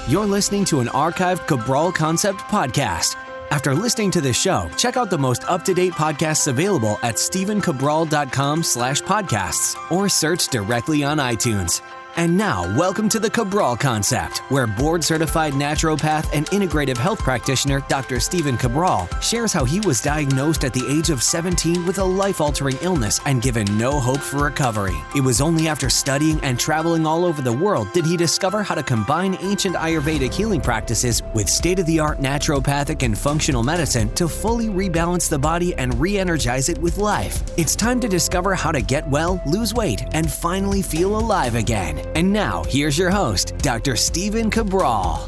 You're listening to an archived Cabral Concept podcast. After listening to this show, check out the most up-to-date podcasts available at stephencabral.com/podcasts or search directly on iTunes. And now, welcome to the Cabral Concept, where board-certified naturopath and integrative health practitioner Dr. Stephen Cabral shares how he was diagnosed at the age of 17 with a life-altering illness and given no hope for recovery. It was only after studying and traveling all over the world did he discover how to combine ancient Ayurvedic healing practices with state-of-the-art naturopathic and functional medicine to fully rebalance the body and re-energize it with life. It's time to discover how to get well, lose weight, and finally feel alive again. And now, here's your host, Dr. Stephen Cabral.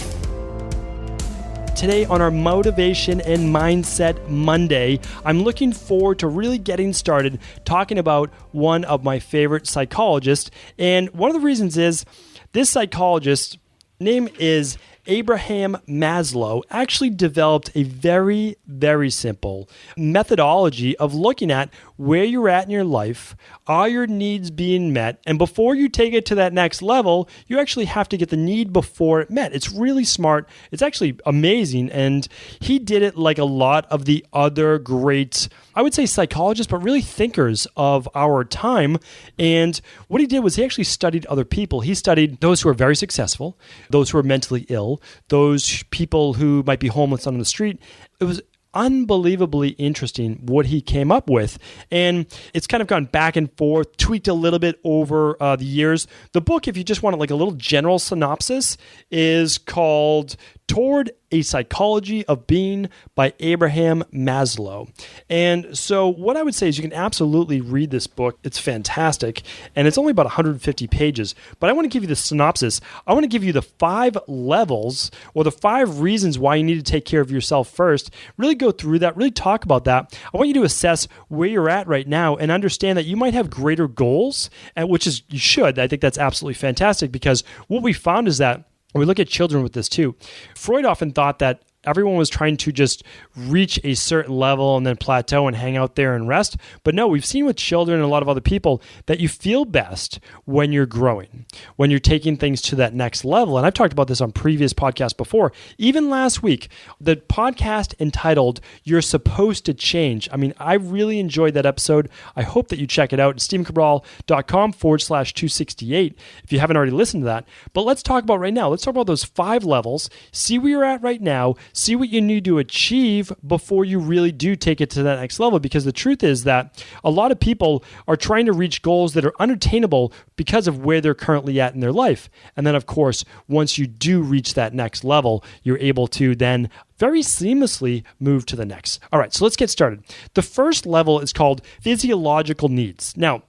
Today on our Motivation and Mindset Monday, I'm looking forward to really getting started talking about one of my favorite psychologists. And one of the reasons is this psychologist's name is Abraham Maslow, actually developed a very, very simple methodology of looking at where you're at in your life, are your needs being met, and before you take it to that next level, you actually have to get the need before it met. It's really smart. It's actually amazing, and he did it like a lot of the other great, I would say psychologists, but really thinkers of our time. And what he did was he actually studied other people. He studied those who are very successful, those who are mentally ill, those people who might be homeless on the street. It was unbelievably interesting what he came up with. And it's kind of gone back and forth, tweaked a little bit over the years. The book, if you just want like a little general synopsis, is called Toward a Psychology of Being by Abraham Maslow. And so what I would say is you can absolutely read this book. It's fantastic. And it's only about 150 pages. But I want to give you the synopsis. I want to give you the 5 levels or the 5 reasons why you need to take care of yourself first. Really go through that. Really talk about that. I want you to assess where you're at right now and understand that you might have greater goals, and which is you should. I think that's absolutely fantastic because what we found is that we look at children with this too. Freud often thought that everyone was trying to just reach a certain level and then plateau and hang out there and rest. But no, we've seen with children and a lot of other people that you feel best when you're growing, when you're taking things to that next level. And I've talked about this on previous podcasts before. Even last week, the podcast entitled, You're Supposed to Change. I mean, I really enjoyed that episode. I hope that you check it out at stephencabral.com/268 if you haven't already listened to that. But let's talk about right now. Let's talk about those 5 levels. See where you're at right now. See what you need to achieve before you really do take it to that next level. Because the truth is that a lot of people are trying to reach goals that are unattainable because of where they're currently at in their life. And then, of course, once you do reach that next level, you're able to then very seamlessly move to the next. All right, so let's get started. The first level is called physiological needs. Now,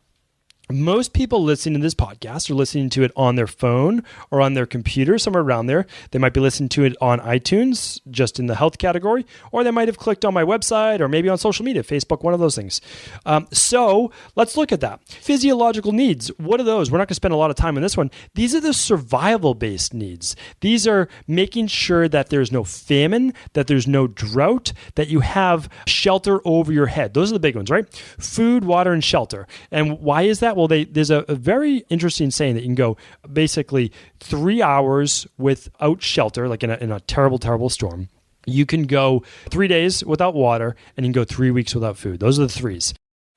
most people listening to this podcast are listening to it on their phone or on their computer, somewhere around there. They might be listening to it on iTunes, just in the health category, or they might have clicked on my website or maybe on social media, Facebook, one of those things. So let's look at that. Physiological needs. What are those? We're not going to spend a lot of time on this one. These are the survival-based needs. These are making sure that there's no famine, that there's no drought, that you have shelter over your head. Those are the big ones, right? Food, water, and shelter. And why is that? Well, there's a very interesting saying that you can go basically 3 hours without shelter, like in a terrible, terrible storm. You can go 3 days without water, and you can go 3 weeks without food. Those are the 3s.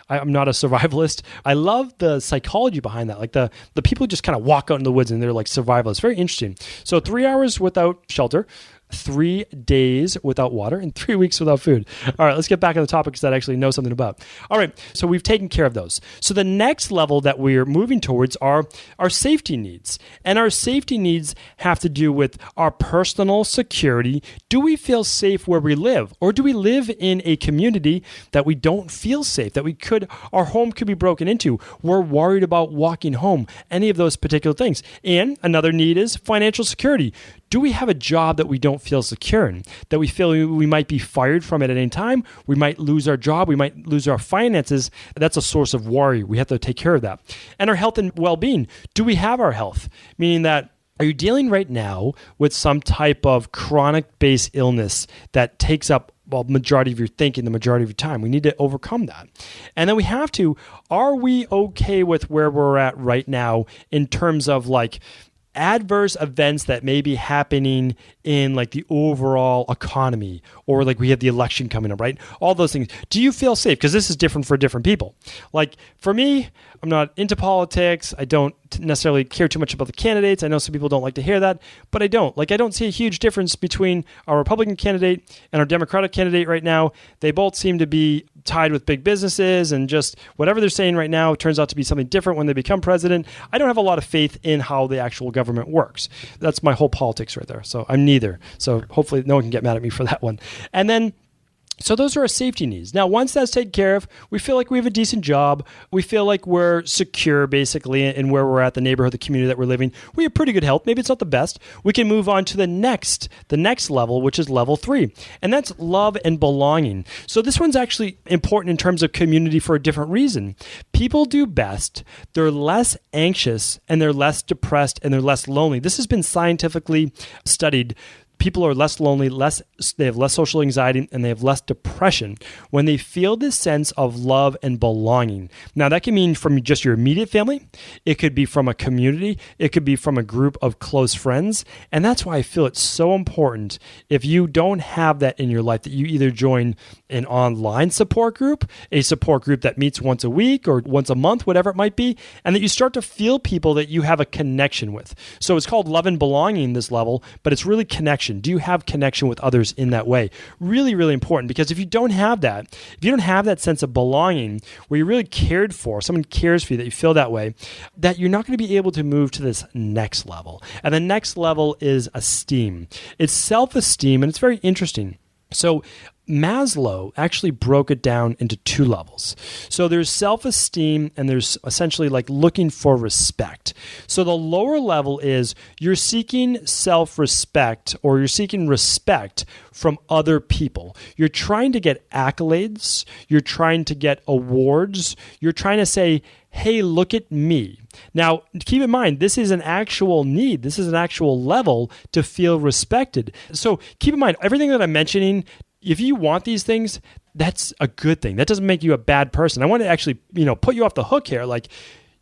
I'm not a survivalist. I love the psychology behind that. Like the people who just kind of walk out in the woods and they're like survivalists. Very interesting. So 3 hours without shelter, 3 days without water, and 3 weeks without food. All right, let's get back on the topics that I actually know something about. All right, so we've taken care of those. So the next level that we're moving towards are our safety needs. And our safety needs have to do with our personal security. Do we feel safe where we live? Or do we live in a community that we don't feel safe, that our home could be broken into? We're worried about walking home, any of those particular things. And another need is financial security. Do we have a job that we don't feel secure in, that we feel we might be fired from it at any time? We might lose our job. We might lose our finances. That's a source of worry. We have to take care of that. And our health and well-being. Do we have our health? Meaning that, are you dealing right now with some type of chronic-based illness that takes up majority of your thinking, the majority of your time? We need to overcome that. And then we have to, are we okay with where we're at right now in terms of like adverse events that may be happening in like the overall economy, or like we have the election coming up, right? All those things. Do you feel safe? Because this is different for different people. Like for me, I'm not into politics. I don't necessarily care too much about the candidates. I know some people don't like to hear that, but I don't. Like I don't see a huge difference between our Republican candidate and our Democratic candidate right now. They both seem to be tied with big businesses, and just whatever they're saying right now turns out to be something different when they become president. I don't have a lot of faith in how the actual government works. That's my whole politics right there. So I'm neither. So hopefully no one can get mad at me for that one. And then so those are our safety needs. Now, once that's taken care of, we feel like we have a decent job. We feel like we're secure, basically, in where we're at, the neighborhood, the community that we're living. We have pretty good health. Maybe it's not the best. We can move on to the next level, which is level 3. And that's love and belonging. So this one's actually important in terms of community for a different reason. People do best. They're less anxious, and they're less depressed, and they're less lonely. This has been scientifically studied. People are less lonely, they have less social anxiety, and they have less depression when they feel this sense of love and belonging. Now, that can mean from just your immediate family. It could be from a community. It could be from a group of close friends. And that's why I feel it's so important, if you don't have that in your life, that you either join an online support group, a support group that meets once a week or once a month, whatever it might be, and that you start to feel people that you have a connection with. So it's called love and belonging, this level, but it's really connection. Do you have connection with others in that way? Really, really important, because if you don't have that, if you don't have that sense of belonging where you're really cared for, someone cares for you, that you feel that way, that you're not going to be able to move to this next level. And the next level is esteem. It's self-esteem, and it's very interesting. So Maslow actually broke it down into 2 levels. So there's self-esteem, and there's essentially like looking for respect. So the lower level is you're seeking self-respect, or you're seeking respect from other people. You're trying to get accolades. You're trying to get awards. You're trying to say, hey, look at me. Now, keep in mind, this is an actual need. This is an actual level to feel respected. So keep in mind, everything that I'm mentioning, if you want these things, that's a good thing. That doesn't make you a bad person. I want to actually, put you off the hook here. Like,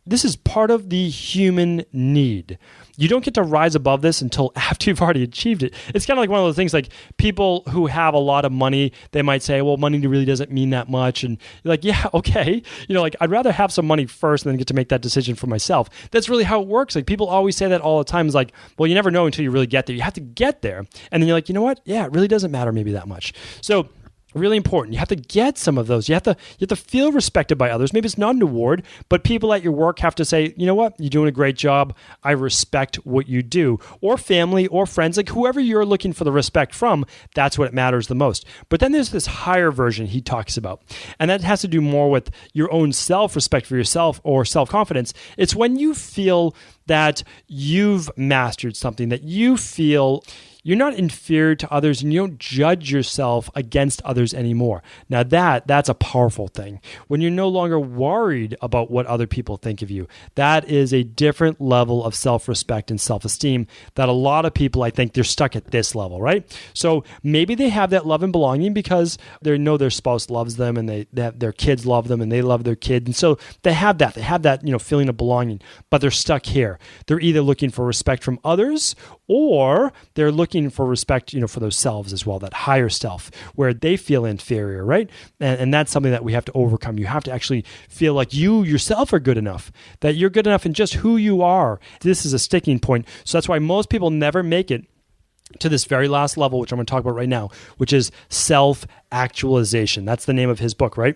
this is part of the human need. You don't get to rise above this until after you've already achieved it. It's kind of like one of those things, like people who have a lot of money, they might say, well, money really doesn't mean that much. And you're like, yeah, okay. I'd rather have some money first and then get to make that decision for myself. That's really how it works. Like, people always say that all the time. It's like, well, you never know until you really get there. You have to get there. And then you're like, you know what? Yeah, it really doesn't matter maybe that much. So really important. You have to get some of those. You have to feel respected by others. Maybe it's not an award, but people at your work have to say, you know what, you're doing a great job. I respect what you do. Or family or friends, like whoever you're looking for the respect from, that's what matters the most. But then there's this higher version he talks about, and that has to do more with your own self-respect for yourself or self-confidence. It's when you feel that you've mastered something, that you feel you're not inferior to others, and you don't judge yourself against others anymore. Now that's a powerful thing. When you're no longer worried about what other people think of you, that is a different level of self-respect and self-esteem that a lot of people, I think, they're stuck at this level, right? So maybe they have that love and belonging because they know their spouse loves them, and their kids love them, and they love their kid. And so they have that feeling of belonging, but they're stuck here. They're either looking for respect from others, or they're looking for respect, for themselves as well, that higher self where they feel inferior, right? And that's something that we have to overcome. You have to actually feel like you yourself are good enough, that you're good enough in just who you are. This is a sticking point. So that's why most people never make it to this very last level, which I'm going to talk about right now, which is self-actualization. That's the name of his book, right?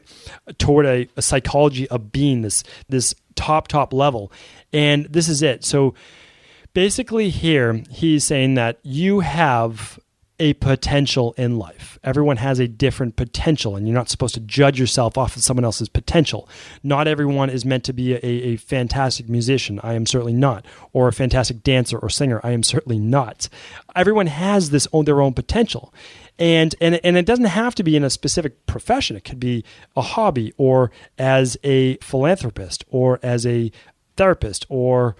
Toward a psychology of being, this top level. And this is it. So basically here, he's saying that you have a potential in life. Everyone has a different potential, and you're not supposed to judge yourself off of someone else's potential. Not everyone is meant to be a fantastic musician. I am certainly not. Or a fantastic dancer or singer. I am certainly not. Everyone has their own potential. And it doesn't have to be in a specific profession. It could be a hobby, or as a philanthropist, or as a therapist, or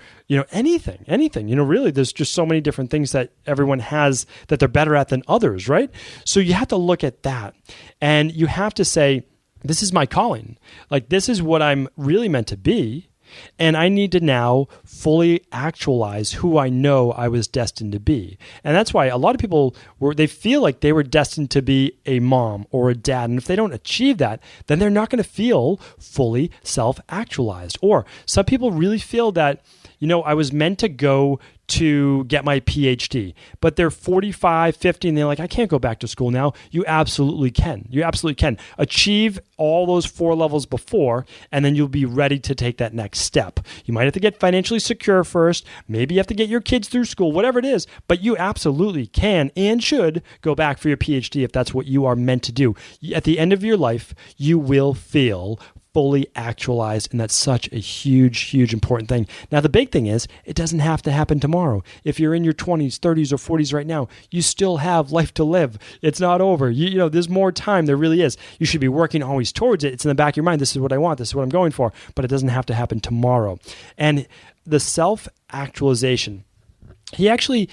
anything. Really, there's just so many different things that everyone has that they're better at than others, right? So you have to look at that, and you have to say, this is my calling. Like, this is what I'm really meant to be. And I need to now fully actualize who I know I was destined to be. And that's why a lot of people, they feel like they were destined to be a mom or a dad. And if they don't achieve that, then they're not going to feel fully self-actualized. Or some people really feel that, I was meant to go to get my PhD, but they're 45, 50, and they're like, I can't go back to school now. You absolutely can. You absolutely can. Achieve all those 4 levels before, and then you'll be ready to take that next step. You might have to get financially secure first. Maybe you have to get your kids through school, whatever it is, but you absolutely can and should go back for your PhD if that's what you are meant to do. At the end of your life, you will feel fully actualized, and that's such a huge, huge important thing. Now, the big thing is, it doesn't have to happen tomorrow. If you're in your 20s, 30s, or 40s right now, you still have life to live. It's not over. There's more time. There really is. You should be working always towards it. It's in the back of your mind. This is what I want. This is what I'm going for. But it doesn't have to happen tomorrow. And the self-actualization, He actually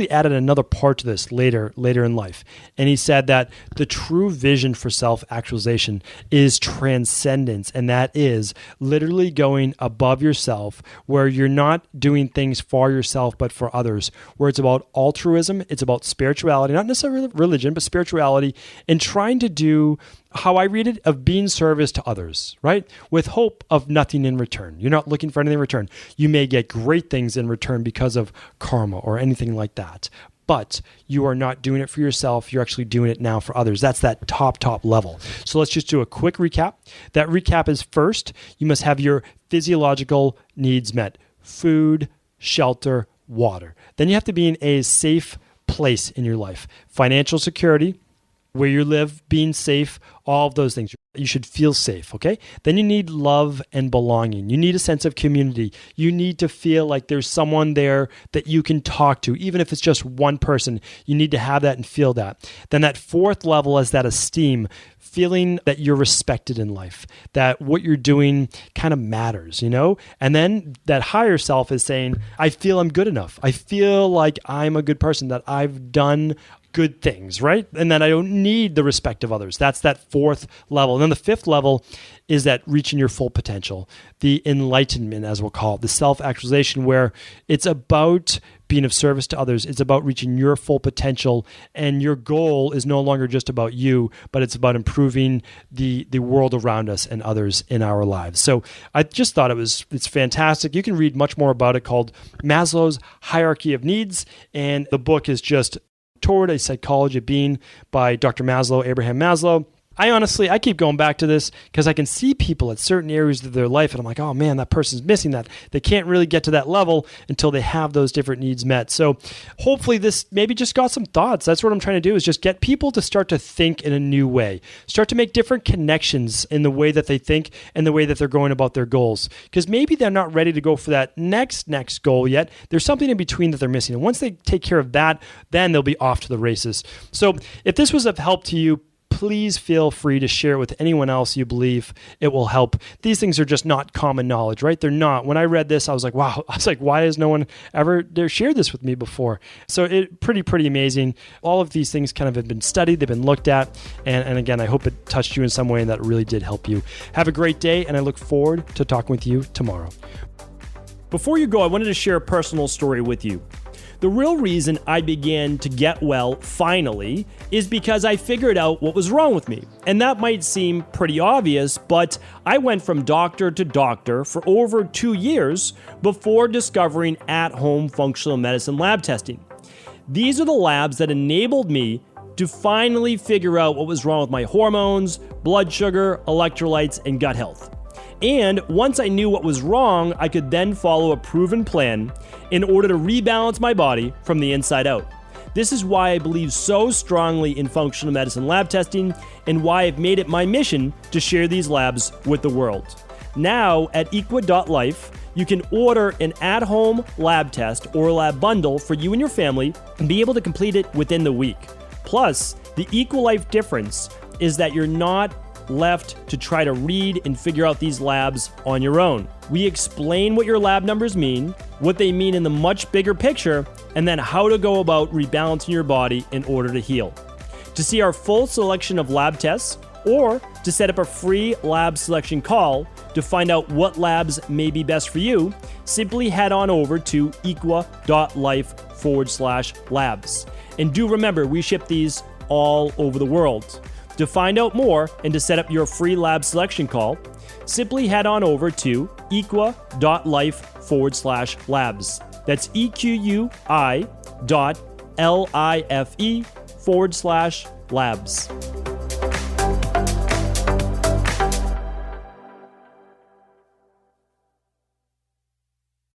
added another part to this later in life. And he said that the true vision for self-actualization is transcendence. And that is literally going above yourself, where you're not doing things for yourself, but for others, where it's about altruism, it's about spirituality, not necessarily religion, but spirituality, and trying to do, how I read it, of being service to others, right? With hope of nothing in return. You're not looking for anything in return. You may get great things in return because of karma or anything like that, but you are not doing it for yourself. You're actually doing it now for others. That's that top level. So let's just do a quick recap. That recap is, first, you must have your physiological needs met: food, shelter, water. Then you have to be in a safe place in your life. Financial security, where you live, being safe, all of those things. You should feel safe, okay? Then you need love and belonging. You need a sense of community. You need to feel like there's someone there that you can talk to, even if it's just one person. You need to have that and feel that. Then that 4th level is that esteem, feeling that you're respected in life, that what you're doing kind of matters, And then that higher self is saying, I feel I'm good enough. I feel like I'm a good person, that I've done good things, right? And then I don't need the respect of others. That's that 4th level. And then the 5th level is that reaching your full potential, the enlightenment, as we'll call it, the self-actualization, where it's about being of service to others. It's about reaching your full potential, and your goal is no longer just about you, but it's about improving the world around us and others in our lives. So I just thought it's fantastic. You can read much more about it, called Maslow's Hierarchy of Needs, and the book is just Toward a Psychology of Being by Dr. Maslow, Abraham Maslow. I keep going back to this because I can see people at certain areas of their life, and I'm like, oh man, that person's missing that. They can't really get to that level until they have those different needs met. So hopefully this maybe just got some thoughts. That's what I'm trying to do, is just get people to start to think in a new way, start to make different connections in the way that they think and the way that they're going about their goals. Because maybe they're not ready to go for that next goal yet. There's something in between that they're missing. And once they take care of that, then they'll be off to the races. So if this was of help to you, please feel free to share it with anyone else you believe it will help. These things are just not common knowledge, right? They're not. When I read this, I was like, wow. I was like, why has no one ever shared this with me before? So it pretty amazing. All of these things kind of have been studied. They've been looked at. And again, I hope it touched you in some way and that really did help you. Have a great day, and I look forward to talking with you tomorrow. Before you go, I wanted to share a personal story with you. The real reason I began to get well finally is because I figured out what was wrong with me. And that might seem pretty obvious, but I went from doctor to doctor for over 2 years before discovering at-home functional medicine lab testing. These are the labs that enabled me to finally figure out what was wrong with my hormones, blood sugar, electrolytes, and gut health. And once I knew what was wrong, I could then follow a proven plan in order to rebalance my body from the inside out. This is why I believe so strongly in functional medicine lab testing, and why I've made it my mission to share these labs with the world. Now at equa.life, you can order an at-home lab test or a lab bundle for you and your family and be able to complete it within the week. Plus, the EquaLife difference is that you're not left to try to read and figure out these labs on your own. We explain what your lab numbers mean, what they mean in the much bigger picture, and then how to go about rebalancing your body in order to heal. To see our full selection of lab tests, or to set up a free lab selection call, To find out what labs may be best for you, simply head on over to equa.life/labs. And do remember, we ship these all over the world. To find out more and to set up your free lab selection call, simply head on over to equa.life/labs. That's EQUI.LIFE/labs.